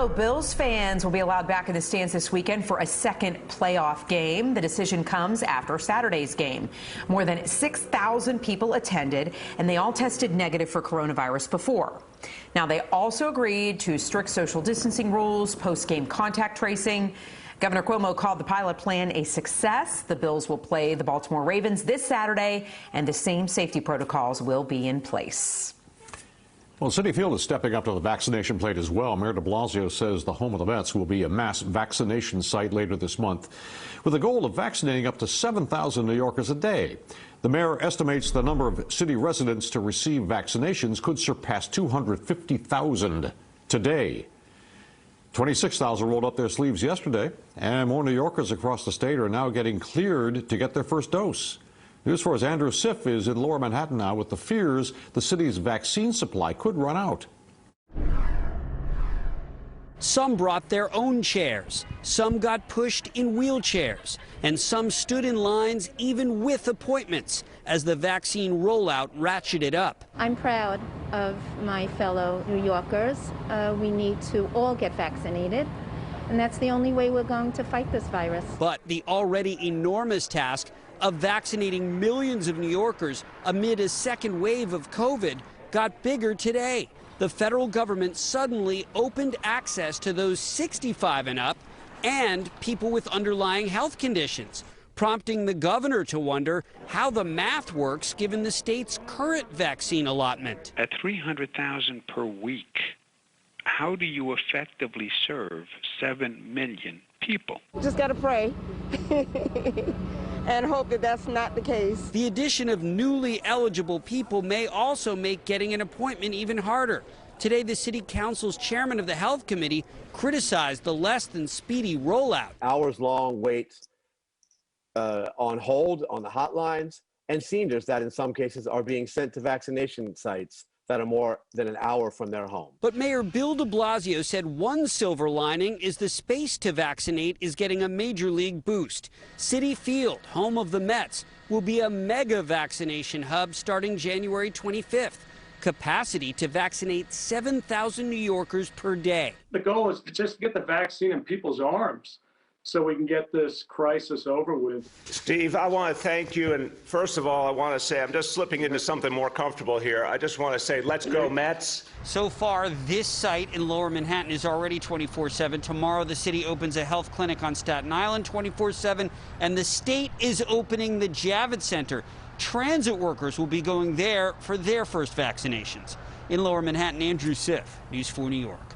Buffalo Bills fans will be allowed back in the stands this weekend for a second playoff game. The decision comes after Saturday's game. More than 6,000 people attended, and they all tested negative for coronavirus before. Now, they also agreed to strict social distancing rules, post-game contact tracing. Governor Cuomo called the pilot plan a success. The Bills will play the Baltimore Ravens this Saturday, and the same safety protocols will be in place. Well, Citi Field is stepping up to the vaccination plate as well. Mayor de Blasio says the home of the Mets will be a mass vaccination site later this month, with a goal of vaccinating up to 7,000 New Yorkers a day. The mayor estimates the number of city residents to receive vaccinations could surpass 250,000 today. 26,000 rolled up their sleeves yesterday, and more New Yorkers across the state are now getting cleared to get their first dose. News 4's Andrew Siff is in Lower Manhattan now with the fears the city's vaccine supply could run out. Some brought their own chairs, some got pushed in wheelchairs, and some stood in lines even with appointments as the vaccine rollout ratcheted up. I'm proud of my fellow New Yorkers. We need to all get vaccinated, and that's the only way we're going to fight this virus. But the already enormous task of vaccinating millions of New Yorkers amid a second wave of COVID got bigger today. The federal government suddenly opened access to those 65 and up and people with underlying health conditions, prompting the governor to wonder how the math works given the state's current vaccine allotment. At 300,000 per week, how do you effectively serve 7 million people? Just got to pray and hope that that's not the case. The addition of newly eligible people may also make getting an appointment even harder. Today, the city council's chairman of the health committee criticized the less than speedy rollout. Hours-long waits on hold on the hotlines, and seniors that in some cases are being sent to vaccination sites that are more than an hour from their home. But Mayor Bill de Blasio said one silver lining is the space to vaccinate is getting a major league boost. Citi Field, home of the Mets, will be a mega vaccination hub starting January 25th. Capacity to vaccinate 7,000 New Yorkers per day. The goal is to just get the vaccine in people's arms so we can get this crisis over with. Steve, I want to thank you. And first of all, I want to say I'm just slipping into something more comfortable here. I just want to say, let's go Mets. So far, this site in Lower Manhattan is already 24/7. Tomorrow, the city opens a health clinic on Staten Island 24/7. And the state is opening the Javits Center. Transit workers will be going there for their first vaccinations. In Lower Manhattan, Andrew Siff, News 4 New York.